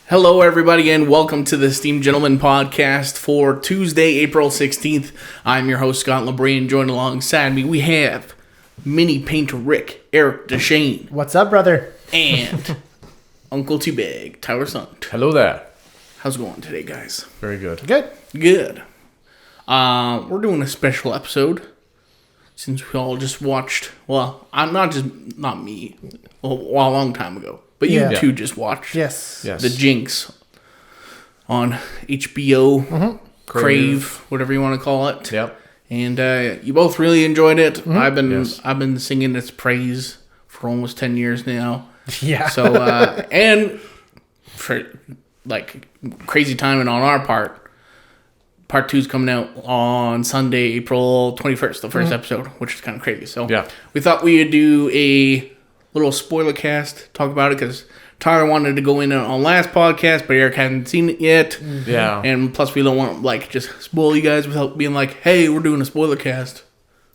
Hello, everybody, and welcome to the Esteemed Gentlemen podcast for Tuesday, April 16th. I'm your host, Scott LeBray, and joined alongside me, we have Mini Painter Rick, Eric Deshane. What's up, brother? And Uncle T-Bag, Tyler Sunt. Hello there. How's it going today, guys? Very good. Good. Good. We're doing a special episode since we all just watched, well, not me, a long time ago. But you two just watched Yes. the Jinx on HBO, Crave, whatever you want to call it. Yep. And you both really enjoyed it. I've been singing its praise for almost 10 years now. Yeah. So and for like crazy timing on our part 2 is coming out on Sunday, April 21st, the first episode, which is kind of crazy. So we thought we would do a little spoiler cast, talk about it, because Tyler wanted to go in on last podcast, but Eric hadn't seen it yet. Yeah. And plus we don't want to just spoil you guys without being like, hey, we're doing a spoiler cast.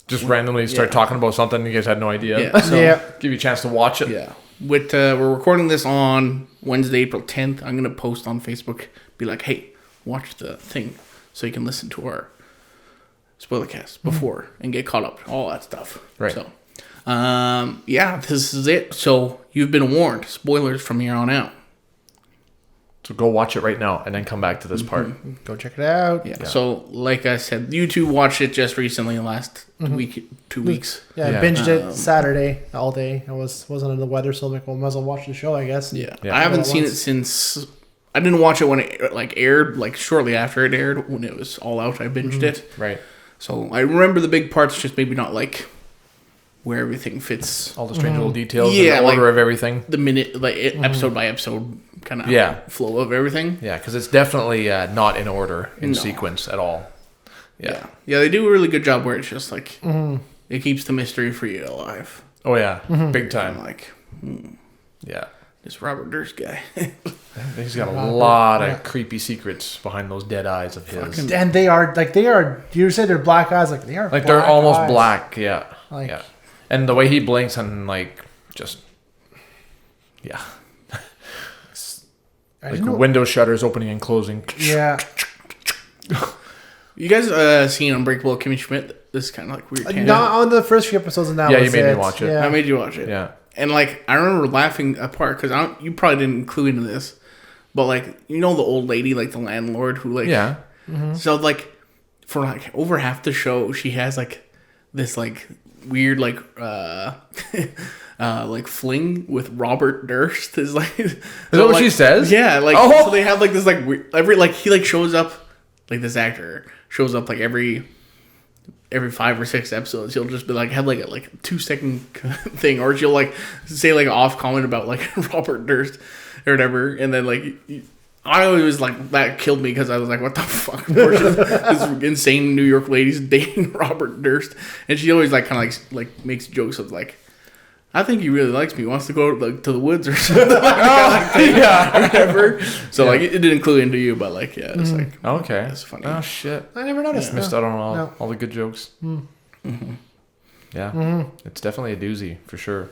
Just randomly start talking about something you guys had no idea. Yeah. So, Give you a chance to watch it. Yeah. We're recording this on Wednesday, April 10th. I'm going to post on Facebook, be like, hey, watch the thing so you can listen to our spoiler cast before and get caught up, all that stuff. Right. So, this is it. So you've been warned. Spoilers from here on out. So go watch it right now and then come back to this part. Go check it out. Yeah. So like I said, you two watched it just recently, last week, 2 weeks. Yeah, I binged it Saturday all day. I wasn't under the weather, so I'm like, well, might as well watch the show, I guess. Yeah. I haven't seen it since. I didn't watch it when it aired, shortly after it aired, when it was all out. I binged it. Right. So I remember the big parts, just maybe not where everything fits. All the strange little details and the order of everything. The minute, episode by episode kind of flow of everything. Yeah, because it's definitely not in order, in sequence at all. Yeah. Yeah, they do a really good job where it's just it keeps the mystery for you alive. Oh, yeah. Big time. Yeah. This Robert Durst guy. He's got a lot of creepy secrets behind those dead eyes of his. And they are, you said they're black eyes, they are black they're almost eyes. black, yeah. Yeah. And the way he blinks and window shutters opening and closing. Yeah. You guys seen Unbreakable Kimmy Schmidt? This is kind of weird. Not on the first few episodes of that. Yeah, you made me watch it. Yeah. I made you watch it. Yeah. And I remember laughing apart because you probably didn't clue into this, but the old lady, the landlord who so for over half the show she has this weird fling with Robert Durst is is that what she says? Yeah, so they have this weird, he shows up, this actor shows up every 5 or 6 episodes. He'll just be have a 2-second thing, or she'll say an off comment about Robert Durst or whatever, and then I always that killed me because I was what the fuck? This insane New York lady's dating Robert Durst, and she always makes jokes of I think he really likes me. He wants to go to the woods or something or whatever. So it didn't clue into you, but it's okay, that's funny. Oh shit, I never noticed. Missed out on all the good jokes. Yeah, it's definitely a doozy for sure.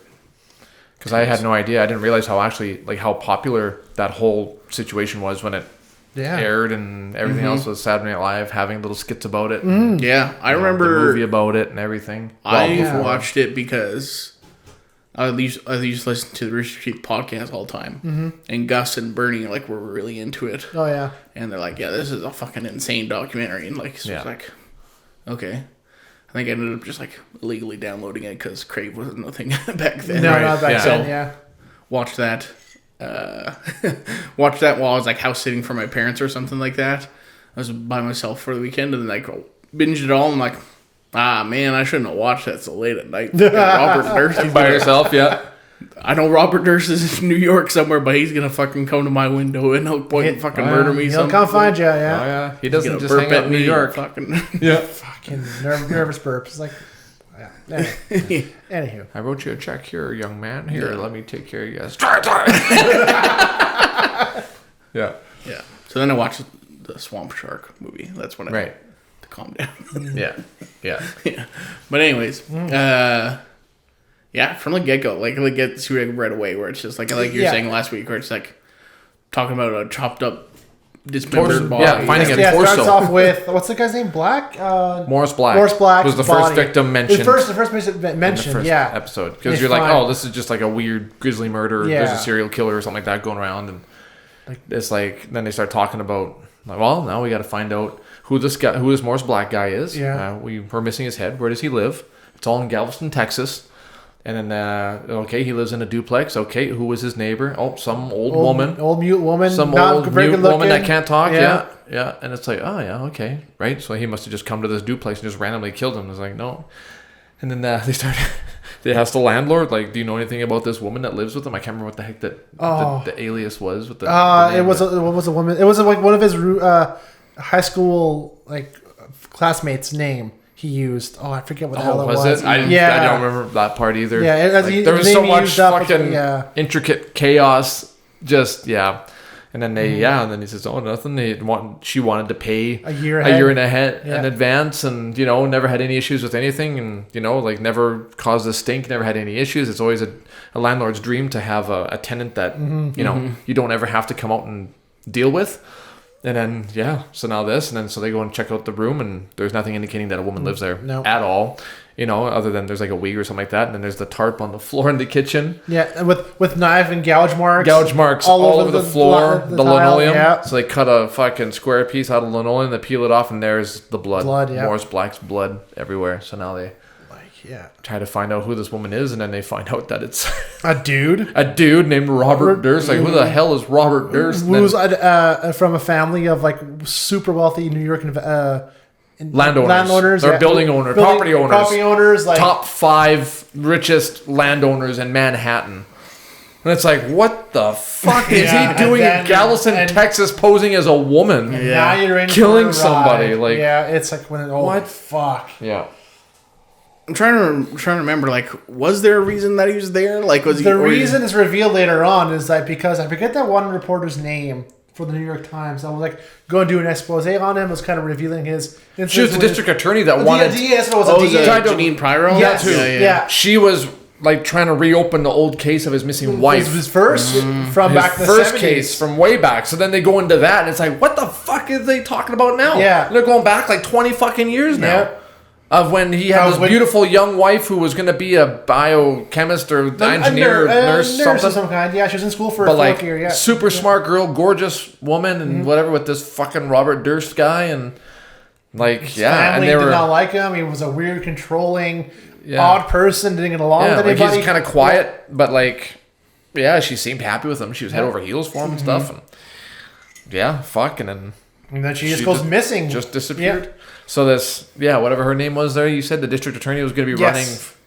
Because I had no idea. I didn't realize how popular that whole situation was when it aired, and everything else was Saturday Night Live having little skits about it. Yeah, I remember the movie about it and everything. I watched it because I used to listen to the Rooster Teeth podcast all the time, and Gus and Bernie were really into it. Oh yeah, and they're this is a fucking insane documentary, and so it's okay. I think I ended up just illegally downloading it because Crave wasn't a thing back then. No, not back then. So, yeah. Watched that. Watched that while I was house sitting for my parents or something like that. I was by myself for the weekend, and then binged it all. And man, I shouldn't have watched that so late at night. Robert Durst By yourself, yeah. I know Robert Durst is in New York somewhere, but he's gonna fucking come to my window and he'll fucking murder me. He'll come find you. Yeah. Oh yeah. He doesn't just hang out in New York. Fucking Fucking nervous burps. Anywho. I wrote you a check here, young man. Here, let me take care of you guys. Yeah. Yeah. So then I watched the Swamp Shark movie. That's when I to calm down. Yeah. But anyways, from the get go, see right away, where it's just you're saying last week, where it's talking about a chopped up, dismembered body. Yeah, finding a It torso. starts off with what's the guy's name? Black. Morris Black. Morris Black was the body. first victim mentioned. The first person in the mentioned. first Yeah. episode, because They you're like, find- oh, this is just like a weird grisly murder. Yeah. There's a serial killer or something like that going around, and it's like then they start talking about like, well, now we got to find out who this Morris Black guy is. Yeah. We're missing his head. Where does he live? It's all in Galveston, Texas. And then, okay, he lives in a duplex. Okay, who was his neighbor? Oh, some old woman. Old mute woman. Some not old very mute good looking. woman that can't talk. Yeah. Yeah. And it's like, oh, yeah, okay. Right? So he must have just come to this duplex and just randomly killed him. It's like, no. And then they asked the landlord, like, do you know anything about this woman that lives with him? I can't remember what the heck the alias was. With the it was a woman. It was like one of his high school like classmates' name. He used. Oh, I forget what the hell it was. It? I don't remember that part either. Yeah, there was so much fucking intricate chaos. Just and then and then he says, "Oh, nothing." She wanted to pay a year in advance, and never had any issues with anything, and like never caused a stink, never had any issues. It's always a landlord's dream to have a tenant that you don't ever have to come out and deal with. And then, so now this, and then so they go and check out the room, and there's nothing indicating that a woman lives there at all, other than there's like a wig or something like that, and then there's the tarp on the floor in the kitchen. Yeah, and with knife and gouge marks. All over the floor, the linoleum. Yeah. So they cut a fucking square piece out of linoleum, they peel it off, and there's the blood. Morris Black's blood everywhere. So now they try to find out who this woman is, and then they find out that it's a dude named Robert Durst. Like, who the hell is Robert Durst? Who's from a family of like super wealthy New York landowners. They're building owners, property owners, like top 5 richest landowners in Manhattan. And it's like, what the fuck is he doing in Galveston, Texas, posing as a woman? Now you're in killing somebody. Like, it's like what fuck. Yeah. I'm trying to remember, like, was there a reason that he was there? Like, was the reason is revealed later on is that because I forget that one reporter's name for the New York Times. I was like going to do an expose on him. Was kind of revealing his. She was the district attorney that wanted. Yes, it was a DA. Janine Pryor. Yes, yeah. She was like trying to reopen the old case of his missing wife. His first from his back in the first 70s. case from way back. So then they go into that, and it's like, what the fuck is they talking about now? Yeah, they're going back like 20 fucking years now. Yeah. Of when he had this beautiful young wife who was going to be a biochemist or engineer, nurse of some kind. Yeah, she was in school for a like, year. Yeah, super smart girl, gorgeous woman, and whatever with this fucking Robert Durst guy, and like his family and they did not like him. He was a weird, controlling, odd person. Didn't get along with anybody. Like he's kind of quiet, but like, she seemed happy with him. She was head over heels for him and stuff, and and then she just goes missing, just disappeared. Yeah. So this, whatever her name was there, you said the district attorney was going to be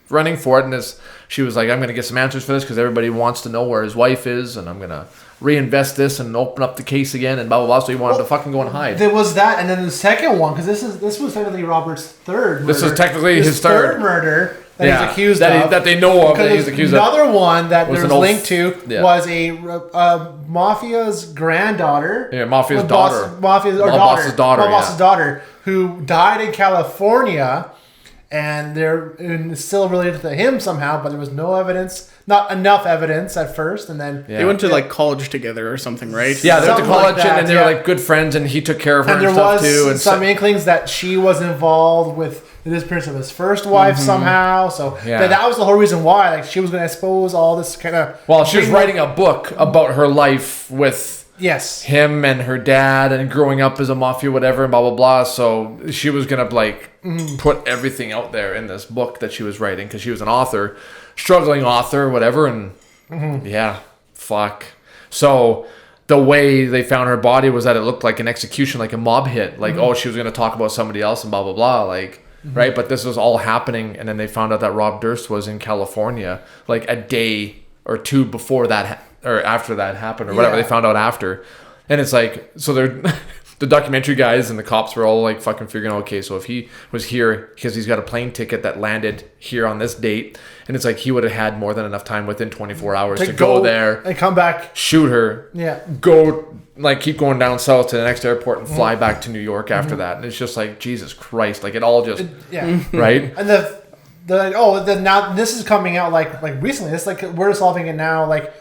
running for it, and she was like, I'm going to get some answers for this because everybody wants to know where his wife is, and I'm going to reinvest this and open up the case again, and blah blah blah. So he wanted to fucking go and hide. There was that, and then the second one, because this was technically Robert's third murder. This was technically his third murder that he's accused of. That they know of, that he's accused another of. Another one that there was linked to was a mafia's granddaughter. Yeah, mafia's daughter. Boss's daughter, who died in California, and they're still related to him somehow, but there was no evidence. Not enough evidence at first, and then they went to like college together or something, right? Yeah, they went to college and they were like good friends, and he took care of her and stuff too. And there was some inklings that she was involved with the disappearance of his first wife somehow. So that was the whole reason why, like, she was going to expose all this kind of. Well, she was writing a book about her life with. Yes. Him and her dad and growing up as a mafia, whatever, and blah, blah, blah. So she was going to, like, put everything out there in this book that she was writing because she was an author, struggling author, whatever. And, fuck. So the way they found her body was that it looked like an execution, like a mob hit. Like, she was going to talk about somebody else and blah, blah, blah. Like, right? But this was all happening. And then they found out that Rob Durst was in California, like, a day or two before that or after that happened or whatever. They found out after. And it's like, so they're the documentary guys and the cops were all like fucking figuring out, okay, so if he was here because he's got a plane ticket that landed here on this date, and it's like he would have had more than enough time within 24 hours to go there and come back, shoot her, go, like, keep going down south to the next airport and fly back to New York after that. And it's just like, Jesus Christ, like, it all just right. And now this is coming out like recently. It's like we're solving it now, like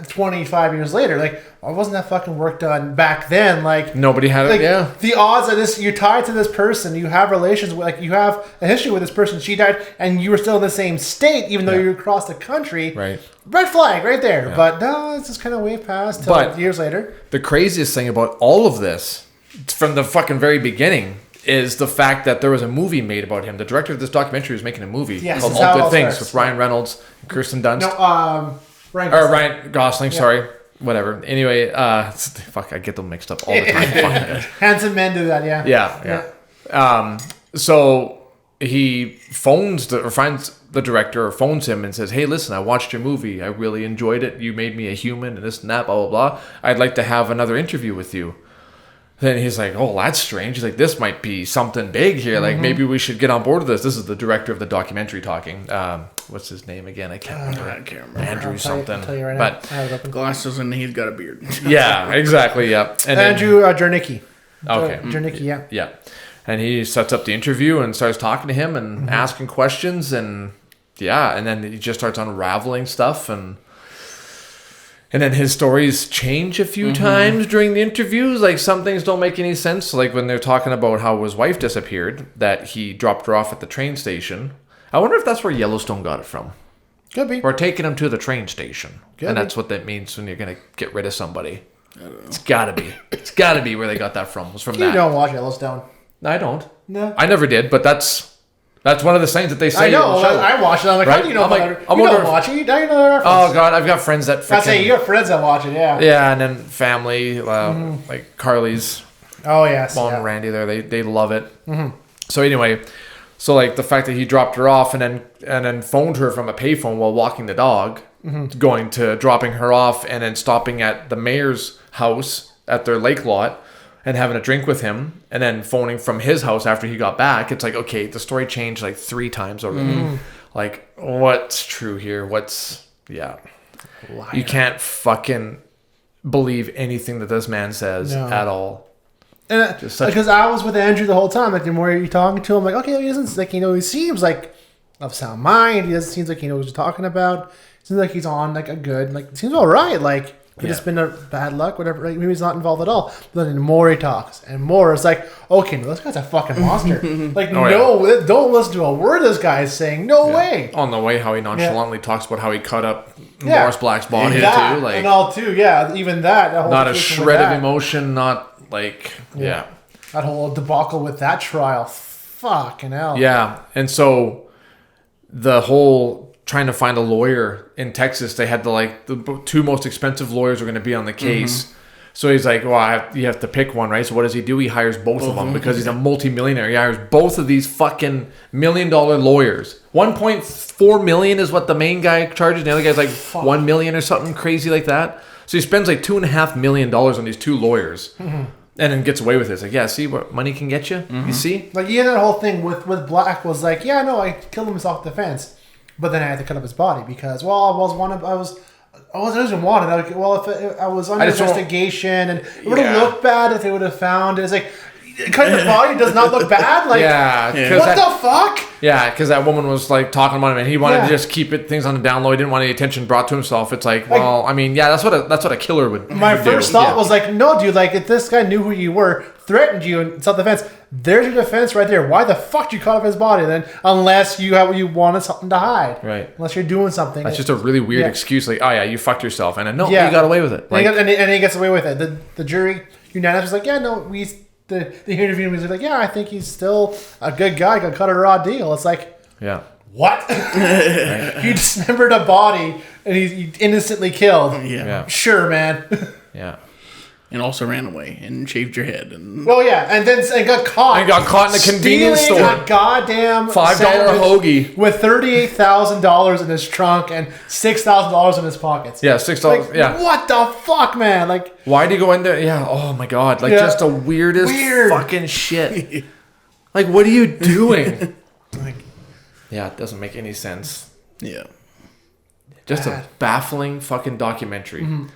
25 years later. Like, why wasn't that fucking work done back then? Like, nobody had it. Yeah. The odds that you're tied to this person, you have relations with, like, you have a history with this person. She died, and you were still in the same state, even though you were across the country. Right. Red flag right there. Yeah. But no, it's just kind of way past till years later. The craziest thing about all of this, from the fucking very beginning, is the fact that there was a movie made about him. The director of this documentary was making a movie called All Good Things with Ryan Reynolds and Kirsten Dunst. No, Ryan Gosling, sorry. Whatever. Anyway, fuck, I get them mixed up all the time. Handsome men do that, Yeah. So he finds the director or phones him and says, hey, listen, I watched your movie. I really enjoyed it. You made me a human and this and that, blah, blah, blah. I'd like to have another interview with you. Then he's like, oh, that's strange. He's like, this might be something big here. Like, maybe we should get on board with this. This is the director of the documentary talking. What's his name again? I can't remember. Andrew something. Tell you right but now. Glasses and he's got a beard. Yeah, exactly. Yeah. And Andrew Jernicki. Okay. Jernicki, yeah. Yeah. And he sets up the interview and starts talking to him and asking questions. And then he just starts unraveling stuff. And then his stories change a few times during the interviews. Like, some things don't make any sense. Like, when they're talking about how his wife disappeared, that he dropped her off at the train station. I wonder if that's where Yellowstone got it from. Could be. Or taking him to the train station. Could and be. that's what that means when you're going to get rid of somebody. I don't know. It's gotta be. It's gotta be where they got that from. It was from that. You don't watch Yellowstone. No, I don't. No. I never did, but that's one of the things that they say. I know. I watch it. I'm like, right? how do you know I'm like, you don't watch it? You don't know the reference. Oh, God. I've got friends that I say you have friends that watch it, yeah. Yeah, and then family, like Carly's Oh, yes. mom and Randy there. They love it. So anyway, like the fact that he dropped her off and then phoned her from a payphone while walking the dog, going to dropping her off and then stopping at the mayor's house at their lake lot and having a drink with him and then phoning from his house after he got back. It's like, okay, the story changed like 3 times already. Like, what's true here? Liar. You can't fucking believe anything that this man says at all. And because I was with Andrew the whole time. Like, the more you're talking to him, like, okay, he doesn't, like, he seems like of sound mind. He seems like he knows what he's talking about. Seems like he's on like a good, like, seems all right. Like, it's just been a bad luck, whatever. Like, maybe he's not involved at all. But then the more he talks and more, it's like, okay, no, this guy's a fucking monster. Like, don't listen to a word this guy is saying. No way. On the way, how he nonchalantly talks about how he cut up Morris Black's body too, like, and all too. Yeah, even that whole not a shred of emotion. Not like that whole debacle with that trial. Fucking hell. Yeah, and so the whole trying to find a lawyer in Texas, they had the 2 most expensive lawyers were going to be on the case. So he's like, well, you have to pick one, right? So what does he do? He hires both of them because he's a multimillionaire. He hires both of these fucking $1 million lawyers. 1.4 million is what the main guy charges. The other guy's like 1 million or something crazy like that. So he spends like $2.5 million on these 2 lawyers. And then gets away with it. It's like, yeah, see what money can get you? You see? Like, that whole thing with Black was like, yeah, no, I killed him in self-defense. But then I had to cut up his body because, well, I wasn't wanted. If I was under investigation, and it would have looked bad if they would have found it. It's like, cutting the body does not look bad. Like, what the fuck? Yeah, because that woman was like talking about him, and he wanted to just keep things on the down low. He didn't want any attention brought to himself. It's like, well, I mean, that's what a killer would. My first thought was like, no, dude. Like, if this guy knew who you were, threatened you in self-defense, there's your defense right there. Why the fuck you cut off his body then? Unless you wanted something to hide, right? Unless you're doing something. That's just a really weird excuse. Like, oh yeah, you fucked yourself, and you got away with it. Like, and he gets away with it. The jury unanimous was like, yeah, no, the interview was like, yeah, I think he's still a good guy. Gonna cut a raw deal. It's like, what? You dismembered a body and he's innocently killed. Sure, man. And also ran away and shaved your head. And and then got caught. And got caught in a convenience store. A goddamn $5 hoagie with $38,000 in his trunk and $6,000 in his pockets. Yeah, $6. Like, what the fuck, man? Like, why did he go in there? Yeah. Oh my god. Like, just the weirdest fucking shit. Like, what are you doing? It doesn't make any sense. Yeah. Just a baffling fucking documentary. And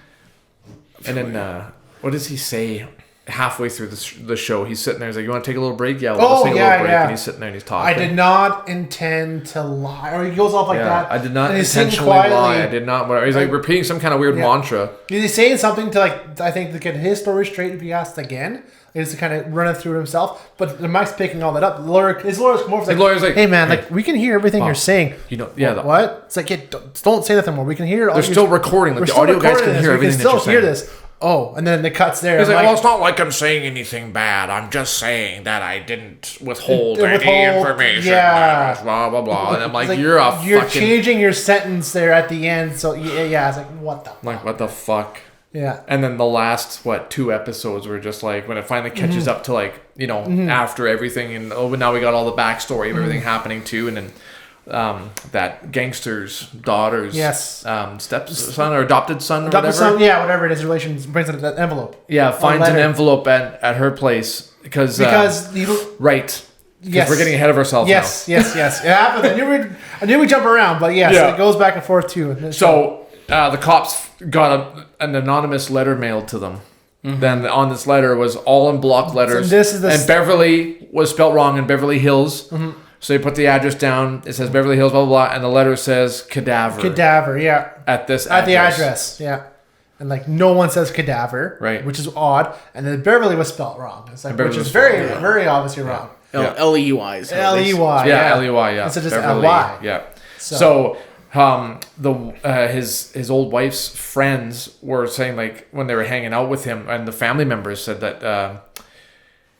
then, what does he say? halfway through the show, he's sitting there. He's like, "You want to take a little break?" Yeah, we'll take a little break. And he's sitting there and he's talking. I did not intend to lie. Or he goes off like that. I did not intentionally lie. I did not. Whatever. He's like repeating some kind of weird mantra. He's saying something to I think to get his story straight if he asked again. Is to kind of run it through himself. But Mike's picking all that up. His lawyer's come over. Lawyer's like, hey man, we can hear everything you're saying. What? It's like, don't say nothing more. We can hear it. They're still recording. The audio guys can hear everything that you're saying. We can still hear this. Oh, and then it cuts there. He's like, well, it's not like I'm saying anything bad. I'm just saying that I didn't withhold any information. Yeah. Blah, blah, blah. And I'm like, you're changing your sentence there at the end. So, yeah, it's like, what the fuck? Like, what the fuck? Yeah. And then the last, 2 episodes were just like, when it finally catches up to after everything. And now we got all the backstory of everything happening too. And then that gangster's daughter's stepson or adopted son or whatever. Son, whatever it is, relations brings it that envelope. Yeah, finds an envelope at her place because right. Yes, we're getting ahead of ourselves. Yes. It happens. I knew we jump around, but so it goes back and forth too. So the cops got an anonymous letter mailed to them. Mm-hmm. Then on this letter was all in block letters, and Beverly was spelled wrong in Beverly Hills. Mm-hmm. So they put the address down. It says Beverly Hills, blah, blah, blah. And the letter says cadaver. Cadaver, yeah. At the address, yeah. And no one says cadaver. Right. Which is odd. And then Beverly was spelled wrong. It's which is very, very obviously wrong. L-E-Y. L-E-Y, yeah. L-E-Y, yeah. Instead of just L-Y. Yeah. So his old wife's friends were saying, when they were hanging out with him, and the family members said that...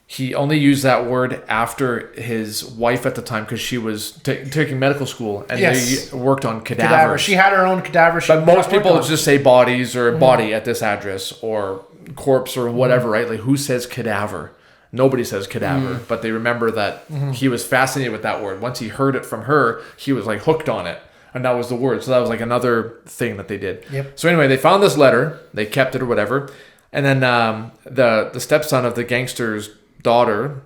he only used that word after his wife at the time because she was taking medical school and they worked on cadavers. She had her own cadaver. But most people just say bodies or body at this address or corpse or whatever, right? Like who says cadaver? Nobody says cadaver, but they remember that he was fascinated with that word. Once he heard it from her, he was hooked on it. And that was the word. So that was another thing that they did. Yep. So anyway, they found this letter. They kept it or whatever. And then the stepson of the gangster's daughter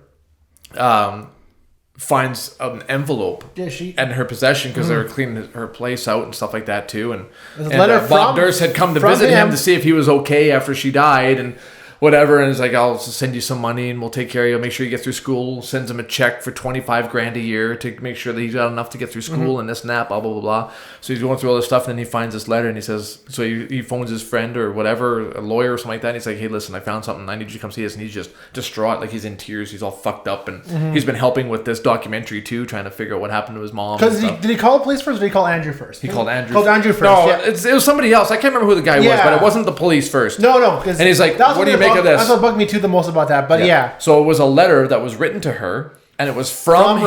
finds an envelope in her possession because they were cleaning her place out and stuff like that too. And Bob Durst had come to visit him to see if he was okay after she died and whatever. And he's like, I'll send you some money and we'll take care of you. Make sure you get through school. Sends him a check for $25,000 a year to make sure that he's got enough to get through school and this and that, blah, blah, blah, blah. So he's going through all this stuff and then he finds this letter and he says, so he phones his friend or whatever, a lawyer or something like that. And he's like, hey, listen, I found something. I need you to come see this. And he's just distraught. He's in tears. He's all fucked up. And he's been helping with this documentary too, trying to figure out what happened to his mom. Because did he call the police first or did he call Andrew first? He called Andrew. First. No, it was somebody else. I can't remember who the guy was, but it wasn't the police first. No. And he's like, what do you make of this? That's what bugged me too the most about that, but yeah. So it was a letter that was written to her, and it was from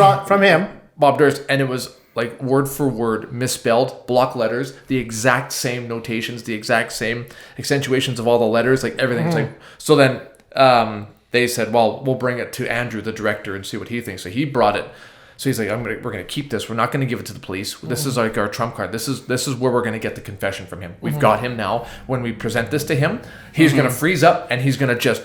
him, Bob Durst, and it was word for word misspelled, block letters, the exact same notations, the exact same accentuations of all the letters, everything. So then they said, well, we'll bring it to Andrew, the director, and see what he thinks. So he brought it. So he's like, we're going to keep this. We're not going to give it to the police. This is our trump card. This is where we're going to get the confession from him. We've got him now. When we present this to him, he's going to freeze up and he's going to just,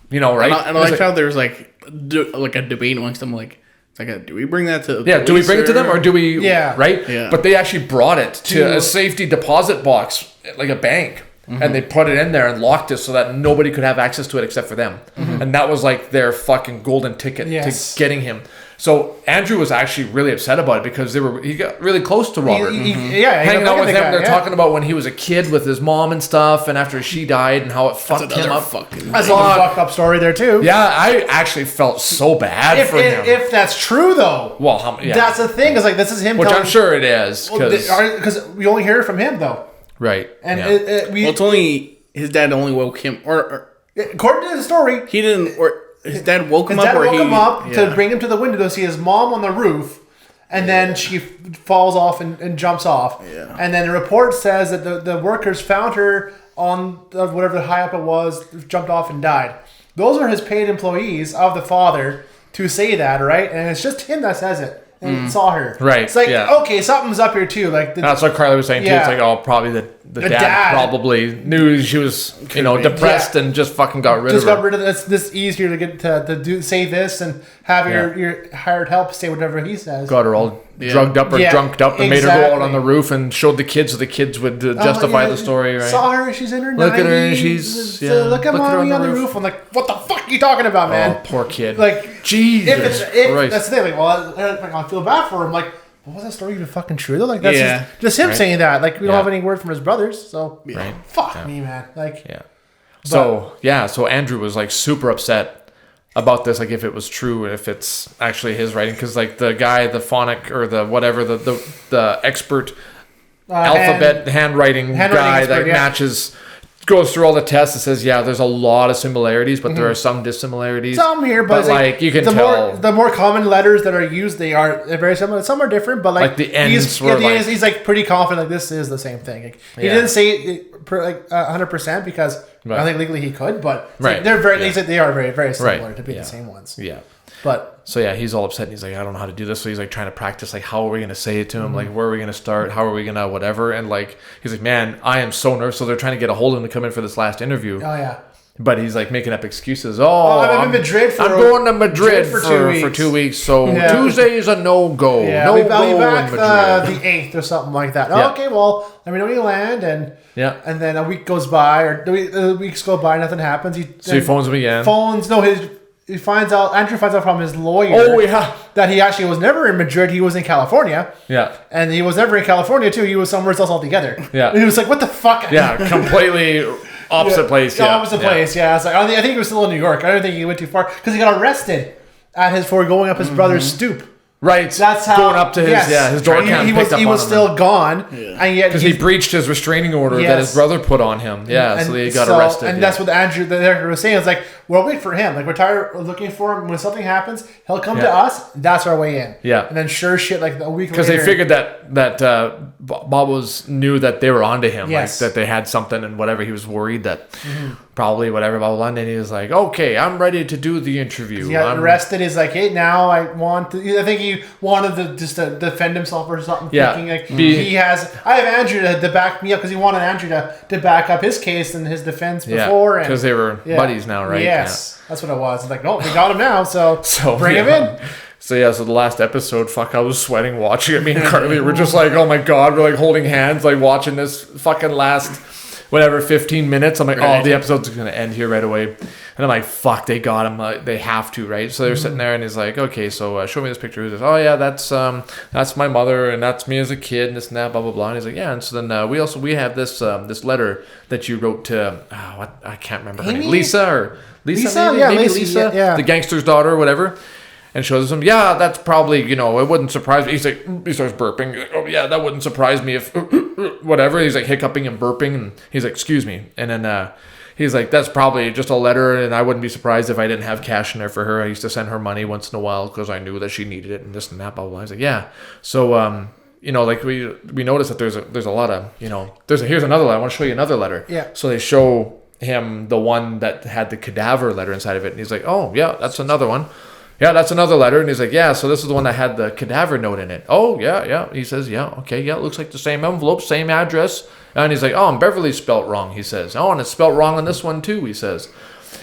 right? And I like how there's a debate amongst them. Do we bring that to? Do we bring it to them or do we? Yeah. Right. Yeah. But they actually brought it to a safety deposit box, like a bank. And they put it in there and locked it so that nobody could have access to it except for them. And that was their fucking golden ticket to getting him. So Andrew was actually really upset about it because he got really close to Robert. Hanging out with him. They're talking about when he was a kid with his mom and stuff, and after she died and how it fucked him up. That's a fucked up story there too. Yeah, I actually felt so bad for him. If that's true though, well, that's the thing. Is this is him, which I'm sure it is because we only hear it from him though. Right, and it's only his dad only woke him, or according to the story, he didn't. Or his dad woke him up. To bring him to the window to see his mom on the roof, and then she falls off and jumps off. Yeah. And then the report says that the workers found her on whatever high up it was, jumped off and died. Those are his paid employees of the father to say that, right? And it's just him that says it. And saw her. Right. It's okay, something's up here too. That's what Carly was saying too. It's probably the dad probably knew she was, depressed and just fucking got rid of her. Just got rid of this. This easier to get to say this and have your hired help say whatever he says. Got her all drugged up or drunked up and made her go out on the roof and showed the kids so the kids would justify the story. Right. Saw her. She's in her 90s. Look at her. And she's look at mommy on the roof. I'm like, what the fuck? fuck are you talking about, man? Oh, poor kid. Like, Jesus Christ. That's the thing. Like, well, I feel bad for him. Like, well, was that story even fucking true though? Like, that's just him saying that. Like, we don't have any word from his brothers, so fuck me, man. Like, So Andrew was like super upset about this, like if it was true, if it's actually his writing, because like the guy, the phonic or the whatever, the expert alphabet handwriting guy expert, that matches. Goes through all the tests and says, there's a lot of similarities, but there are some dissimilarities. Some here, but like you can tell. The more common letters that are used, they're very similar. Some are different, but like the ends he's like pretty confident, like this is the same thing. Like, he didn't say it like 100% because I think legally he could, but like, they're very. They said they are very, very similar to be the same ones. Yeah. But so he's all upset and he's like, I don't know how to do this. So he's like trying to practice, like how are we going to say it to him? Like where are we going to start? How are we going to whatever? And like he's like, man, I am so nervous. So they're trying to get a hold of him to come in for this last interview. Oh yeah. But he's like making up excuses. I'm in Madrid I'm going to Madrid for 2 weeks. So Tuesday is a no-go. Yeah, no I'll go be back in Madrid. the 8th or something like that. Yeah. Okay, well, let me know when you land, and then a week goes by or weeks go by, nothing happens. He phones him again. Andrew finds out from his lawyer that he actually was never in Madrid. He was in California. Yeah. And he was never in California, too. He was somewhere else altogether. Yeah. And he was like, what the fuck? Yeah, completely opposite place. Yeah. Opposite place, yeah. It's like, I think he was still in New York. I don't think he went too far because he got arrested for going up his brother's stoop. Right. That's how going up to his door cam. He was still gone, and yet because he breached his restraining order that his brother put on him. Yeah, so he got arrested. And that's what Andrew the director was saying. It's like we'll wait for him. Like we're tired of looking for him. When something happens, he'll come to us. That's our way in. Yeah. And then sure shit, like a week later, because they figured that Bob knew that they were onto him, like that they had something and whatever. He was worried that probably whatever blah blah blah. And then he was like, okay, I'm ready to do the interview. He got arrested. He's like, hey, now I want to. I think he wanted to defend himself or something. Yeah. Thinking like I have Andrew to back me up because he wanted Andrew to back up his case and his defense before. Because they were buddies now, right? Yes, that's what it was. It's like, no, we got him now, so bring him in. So the last episode, I was sweating watching it. Me and Carly were just like, oh my god, we're like holding hands, like watching this fucking last 15 minutes. I'm like, the episode's gonna end here right away. And I'm like, fuck, they got him. They have to, right? So they're sitting there, and he's like, okay, so show me this picture. Who's this? Oh yeah, that's my mother, and that's me as a kid, and this and that, blah blah blah. And he's like, yeah. And so then we have this letter that you wrote to I can't remember her name, Lisa, maybe Lisa, the gangster's daughter, or whatever. And shows him, that's probably, it wouldn't surprise me. He's like, he starts burping. He's like, oh yeah, that wouldn't surprise me if whatever. He's like hiccuping and burping, and he's like, excuse me. And then he's like, that's probably just a letter, and I wouldn't be surprised if I didn't have cash in there for her. I used to send her money once in a while because I knew that she needed it and this and that, blah, blah, blah. He's like, yeah. So, like we noticed that there's a lot of, here's another letter. I want to show you another letter. Yeah. So they show him the one that had the cadaver letter inside of it, and he's like, oh yeah, that's another one. Yeah, that's another letter. And he's like, yeah, so this is the one that had the cadaver note in it. Oh, yeah. He says, yeah, okay, yeah, it looks like the same envelope, same address. And he's like, oh, and Beverly's spelt wrong, he says. Oh, and it's spelt wrong on this one too, he says.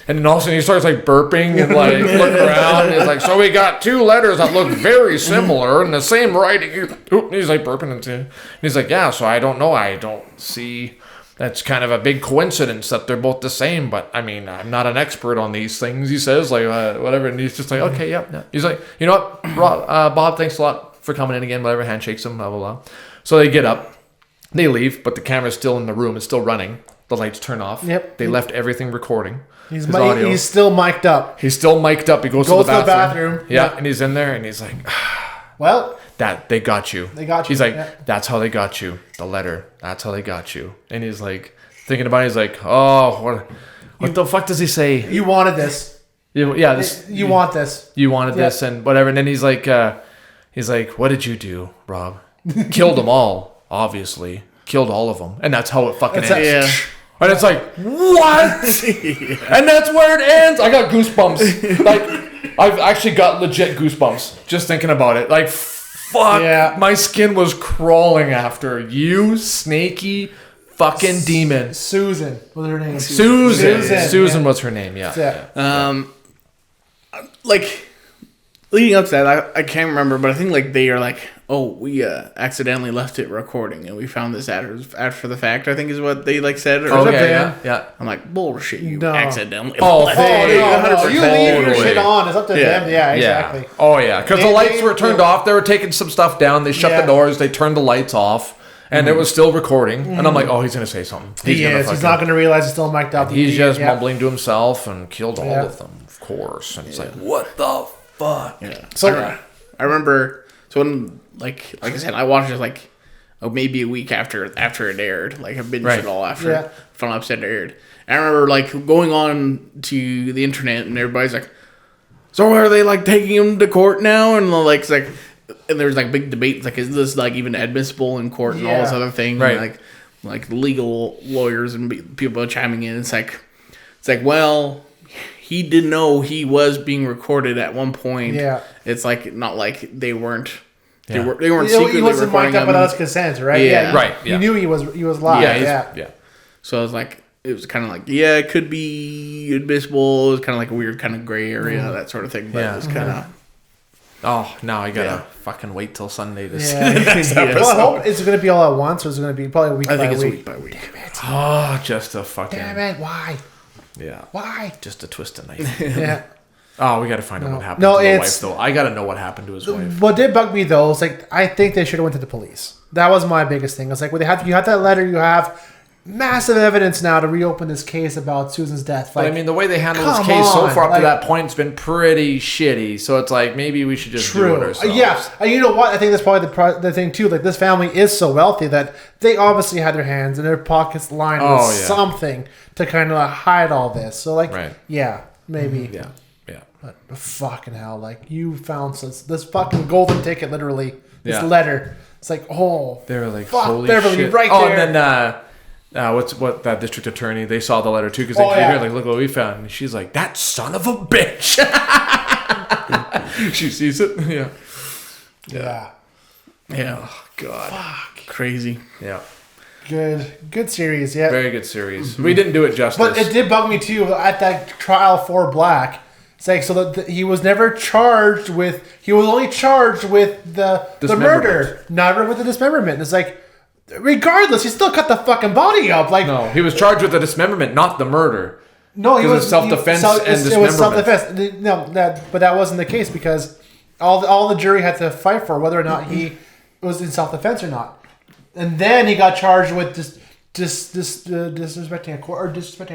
And then all of a sudden he starts like burping and like looking around. And he's like, so we got two letters that look very similar and the same writing. He's like burping and he's like, yeah, so I don't know. I don't see... That's kind of a big coincidence that they're both the same, but I mean, I'm not an expert on these things, he says, like, whatever, and he's just like, okay, yeah. He's like, you know what, Bob, thanks a lot for coming in again, whatever, handshakes him, blah, blah, blah. So they get up, they leave, but the camera's still in the room, it's still running, the lights turn off. Yep. They left everything recording. He's still mic'd up. He's still mic'd up, he goes to the bathroom. Yeah, and he's in there, and he's like, well... That they got you. He's like, that's how they got you. The letter. That's how they got you. And he's like thinking about it. He's like, oh, what the fuck does he say? You wanted this. You want this. You wanted this and whatever. And then he's like, what did you do, Rob? Killed them all, obviously. Killed all of them. And that's how it fucking ends. Yeah. And it's like, what? And that's where it ends. I got goosebumps. Like, I've actually got legit goosebumps just thinking about it. Like, fuck, my skin was crawling after you, snaky fucking demon. Susan was her name. Susan was her name, like, leading up to that, I can't remember, but I think, like, they are, like, oh, we accidentally left it recording and we found this after the fact, I think is what they like said. Or Yeah. I'm like, bullshit, you accidentally left it. No. You leave your shit on. It's up to them. Yeah, exactly. Oh, yeah. Because the lights were turned off. They were taking some stuff down. They shut the doors. They turned the lights off. And it was still recording. And I'm like, oh, he's going to say something. He's not going to realize it's still mic'd up. He's just mumbling to himself and killed all of them, of course. And it's like, what the fuck? Yeah. So I remember, when, like I said, I watched it like maybe a week after it aired. Like I binged it all after the final episode aired. And I remember like going on to the internet and everybody's like, so are they like taking him to court now? And like it's like, and there's like big debates like, is this like even admissible in court and all this other thing? Right. And, like legal lawyers and people chiming in. It's like well, he didn't know he was being recorded at one point. Yeah. It's like not like they weren't. They weren't secretly he wasn't recording mic'd up without his consent, right? Yeah. Right. You knew he was live. Yeah. So I was like, it was kind of like, it could be admissible. It was kind of like a weird kind of gray area, that sort of thing. But it was kind of. Oh, now I gotta fucking wait till Sunday to see the next episode. Well, I hope it's going to be all at once, or is it going to be probably week by week? I think it's week by week. Damn it. Oh, just a fucking... Damn it, why? Yeah. Why? Just a twist of knife. Yeah. Oh, we got to find out what happened to the wife, though. I got to know what happened to his wife. What did bug me, though, is like, I think they should have went to the police. That was my biggest thing. It's like, well, you have that letter, you have massive evidence now to reopen this case about Susan's death. Like, but I mean, the way they handled this case so far up to that point has been pretty shitty. So it's like, maybe we should just do it ourselves. Yeah. And you know what? I think that's probably the thing, too. Like, this family is so wealthy that they obviously had their hands and their pockets lined with something to kind of hide all this. So, like, maybe. Yeah. But fucking hell, like, you found this fucking golden ticket, literally. This letter. It's like, they were like, fuck, holy Beverly, shit. right there. And then, what that district attorney, they saw the letter too because they came here like, look what we found. And she's like, that son of a bitch. She sees it. Yeah. Oh, God. Fuck. Crazy. Yeah. Good series. Yeah. Very good series. Mm-hmm. We didn't do it justice. But it did bug me too at that trial for Black. It's like, so that he was never charged with. He was only charged with the murder, never with the dismemberment. It's like, regardless, he still cut the fucking body up. Like, no, he was charged with the dismemberment, not the murder. No, he was self-defense and dismemberment. It was self-defense. No, but that wasn't the case because all the jury had to fight for whether or not he was in self-defense or not, and then he got charged with disrespecting a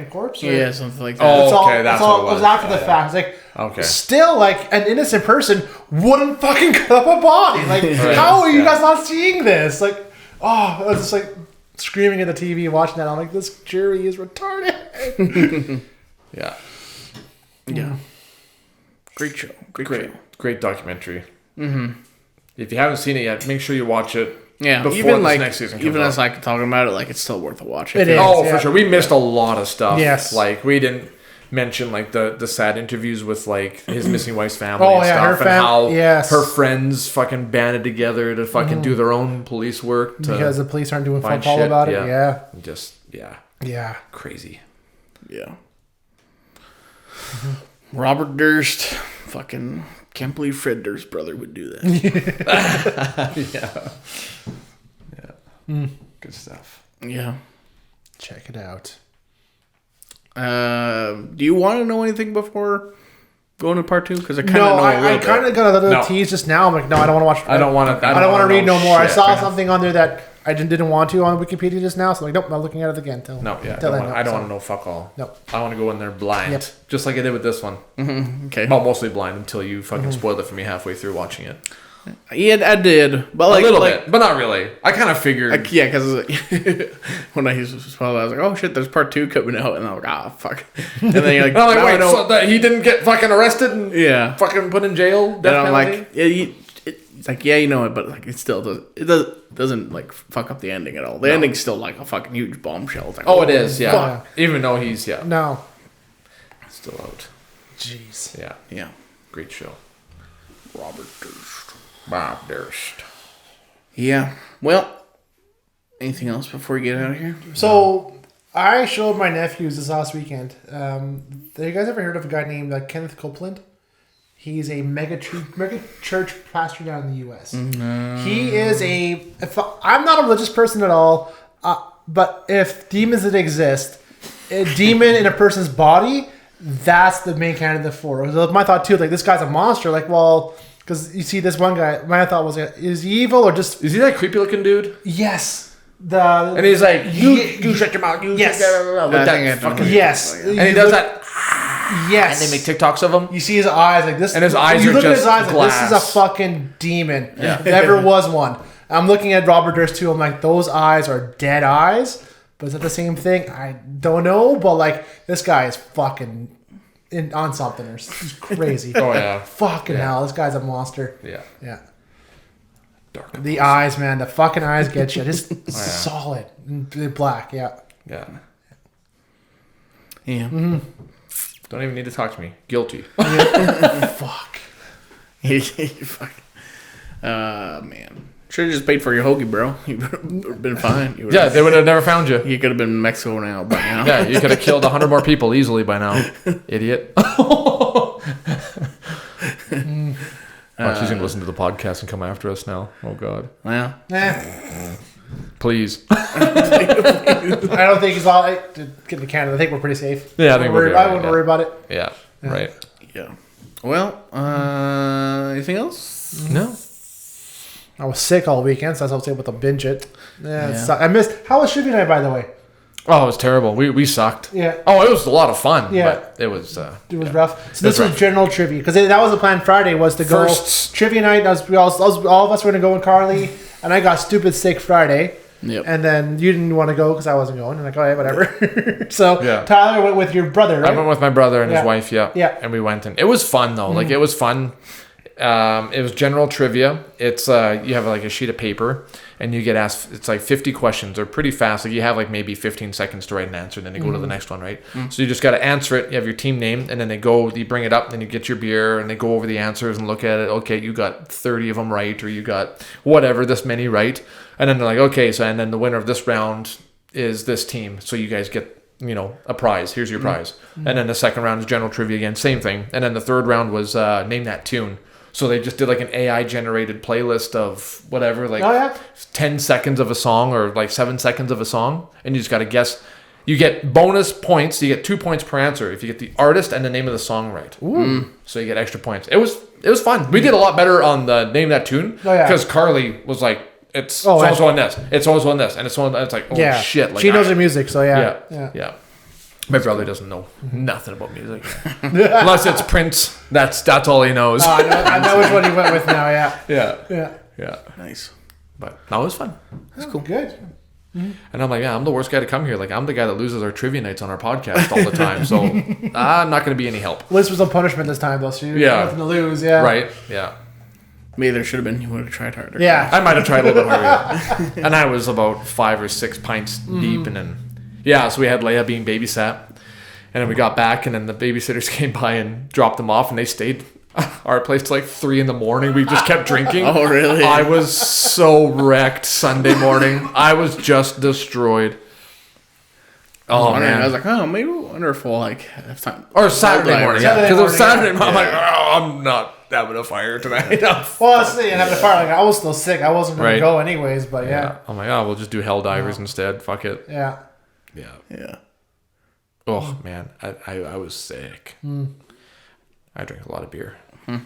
corpse. Yeah, something like that. Oh, okay, that's what it was. It was after the fact. It's like, still, like, an innocent person wouldn't fucking cut up a body. Like, how are you guys not seeing this? Like, I was just like screaming at the TV watching that. I'm like, this jury is retarded. Yeah. Great show. Great documentary. Mm-hmm. If you haven't seen it yet, make sure you watch it. Yeah, before even this next season comes even out. as like talking about it, like it's still worth a watch. It is. Oh, for sure. We missed a lot of stuff. Yes. Like we didn't mention like the sad interviews with like his missing wife's family and stuff, and how her friends fucking banded together to fucking do their own police work because the police aren't doing fuck all about it. Yeah. Crazy. Yeah. Robert Durst, fucking can't believe Fred Durst's brother would do that. Good stuff. Yeah. Check it out. Do you want to know anything before going to part 2? Because I kind of know I kind of got a little tease just now. I'm like, no, I don't want to watch. I don't want to read no more. I saw something on there that I didn't want to on Wikipedia just now, so I'm like, nope, I'm not looking at it again. I don't want to know fuck all. Nope. I want to go in there blind, just like I did with this one. Mm-hmm. Okay. Well, mostly blind until you fucking spoiled it for me halfway through watching it. Yeah, I did, but like a little bit, but not really. I kind of figured. Because when I spoiled it, I was like, oh shit, there's part 2 coming out, and I'm like, fuck. And then you're like, I'm like, wait, so that he didn't get fucking arrested and fucking put in jail? Death penalty? Like, it's like, yeah, you know it, but like it still doesn't like fuck up the ending at all. The ending's still like a fucking huge bombshell. It's like, it is, yeah. Even though he's no, still out. Jeez, yeah, great show. Robert Durst. Bob Durst. Yeah. Well, anything else before we get out of here? So I showed my nephews this last weekend. Have you guys ever heard of a guy named Kenneth Copeland? He's a mega church pastor down in the U.S. He is I'm not a religious person at all, but if demons did exist, a demon in a person's body, that's the main candidate for it. So my thought too, like this guy's a monster. Like, well, because you see this one guy, my thought was, is he evil or just? Is he that creepy looking dude? Yes. And he's like, you shut your mouth. Yes. Yes. And he does that. Yes. And they make TikToks of him. You see his eyes like this. And his eyes you are look just at his eyes glass. Like, this is a fucking demon. Yeah. If ever was one. I'm looking at Robert Durst too. I'm like, those eyes are dead eyes. But is that the same thing? I don't know. But like, this guy is fucking on something. He's crazy. Oh yeah. Fucking hell. This guy's a monster. Yeah. Yeah. Dark. The eyes, man. The fucking eyes get you. Just solid. And black. Yeah. Yeah. Yeah. Mm-hmm. Don't even need to talk to me. Guilty. Fuck. Fuck. Man. Should have just paid for your hoagie, bro. You would have been fine. Yeah, they would have never found you. You could have been in Mexico now by now. Yeah, you could have killed 100 more people easily by now. Idiot. Oh, she's going to listen to the podcast and come after us now. Oh, God. Well. Please. I don't think he's all right to get to Canada. I think we're pretty safe. Yeah, I think we're good. I wouldn't worry about it. Yeah, right. Yeah. Well, anything else? No. I was sick all weekend, so I was able to binge it. Yeah. I missed. How was trivia night, by the way? Oh, it was terrible. We sucked. Yeah. Oh, it was a lot of fun. Yeah. But it was... it was rough. So this rough. was general trivia, because that was the plan Friday, was to go trivia night. All of us were going to go with Carly, and I got stupid sick Friday. Yep. And then you didn't want to go because I wasn't going. And like, all right, whatever. So Yeah. Tyler went with your brother, right? I went with my brother and his wife, yeah. Yeah. And we went, and it was fun, though. Like, it was fun. It was general trivia. It's you have like a sheet of paper, and you get asked, it's like 50 questions. They're pretty fast. Like, you have like maybe 15 seconds to write an answer, and then you go to the next one, right? So you just got to answer it. You have your team name, and then you bring it up, then you get your beer, and they go over the answers and look at it. Okay, you got 30 of them right, or you got whatever, this many right. And then they're like, okay, so, and then the winner of this round is this team. So you guys get, a prize. Here's your prize. And then the second round is general trivia again, same thing. And then the third round was name that tune. So they just did like an AI generated playlist of whatever, like 10 seconds of a song or like 7 seconds of a song. And you just got to guess. You get bonus points. You get 2 points per answer if you get the artist and the name of the song right. So you get extra points. It was fun. We did a lot better on the name that tune because Carly was like, it's so on this. It's also on this. And it's on. It's like, shit. Like, she knows her music, so yeah. My brother doesn't know nothing about music. Unless it's Prince. That's all he knows. Oh, I know which one he went with now, yeah. Yeah. Nice. But that was fun. That's cool. Good. And I'm like, I'm the worst guy to come here. Like, I'm the guy that loses our trivia nights on our podcast all the time. So I'm not going to be any help. Liz was on punishment this time, though. So you had nothing to lose, Right, yeah. Maybe there should have been. You would have tried harder. Yeah. I might have tried a little bit harder. And I was about 5 or 6 pints deep. And then, so we had Leia being babysat. And then we got back, and then the babysitters came by and dropped them off, and they stayed our place till like 3 a.m. We just kept drinking. Oh, really? I was so wrecked Sunday morning. I was just destroyed. Oh, man. I was like, maybe we'll wonder if we'll like have time. Or Saturday morning, yeah. Because it was Saturday morning. I'm like, I'm not having a fire tonight. Well, see, and having a fire, like, I was still sick. I wasn't going to go anyways, but I'm like, we'll just do Hell Divers instead. Fuck it. Yeah. Oh, man. I was sick. I drank a lot of beer.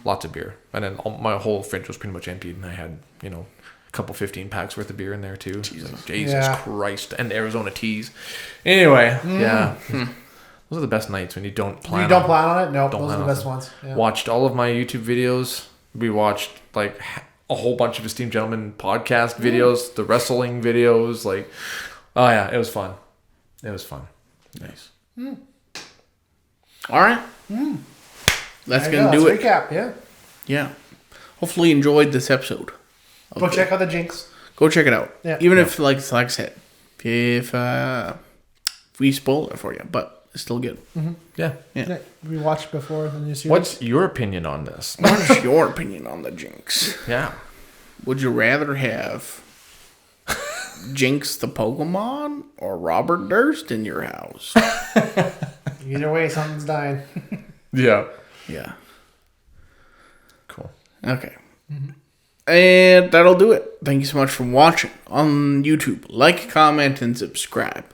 Lots of beer. And then my whole fridge was pretty much emptied, and I had, a couple 15 packs worth of beer in there, too. Jesus Christ. And Arizona teas. Anyway, those are the best nights when you don't plan You don't plan on it? No, those are the best ones. Yeah. Watched all of my YouTube videos. We watched, like, a whole bunch of Esteemed Gentlemen podcast videos, the wrestling videos. Like, it was fun. It was fun. Nice. All right. That's going to do it. Recap, yeah. Hopefully you enjoyed this episode. Go check out the Jinx. Go check it out. Yeah. Even if, like I said, if we spoil it for you, but it's still good. Yeah. We watched before the new series. What's your opinion on this? What's your opinion on the Jinx? Yeah. Would you rather have Jinx the Pokemon or Robert Durst in your house? Either way, something's dying. Yeah. Yeah. Okay. And that'll do it. Thank you so much for watching on YouTube. Like, comment, and subscribe.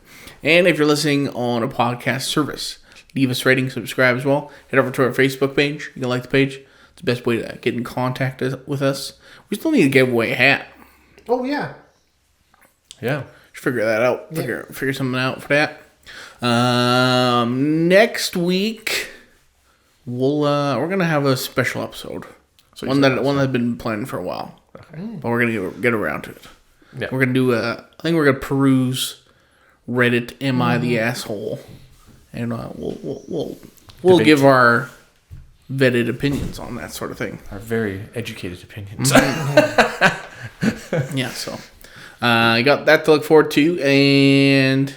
And if you're listening on a podcast service, leave us a rating, subscribe as well. Head over to our Facebook page. You can like the page. It's the best way to get in contact with us. We still need to give away a hat. Oh, yeah. Yeah. Should figure that out. Figure something out for that. Next week, we're gonna have a special episode. So one that I've been planning for a while. Okay. But we're gonna get around to it. Yeah. We're gonna do I think we're gonna peruse Reddit. Am I the asshole? And we'll give our vetted opinions on that sort of thing. Our very educated opinions. Yeah. So you got that to look forward to, and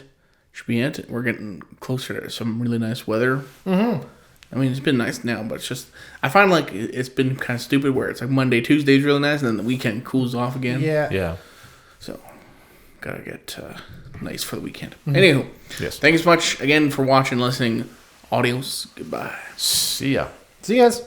should be it. We're getting closer to some really nice weather. Mm-hmm. I mean, it's been nice now, but it's just, I find like it's been kind of stupid where it's like Monday, Tuesday's really nice, and then the weekend cools off again. Yeah. Yeah. So, gotta get nice for the weekend. Mm-hmm. Anywho, yes. Thanks so much again for watching, listening. Adios. Goodbye. See ya. See you guys.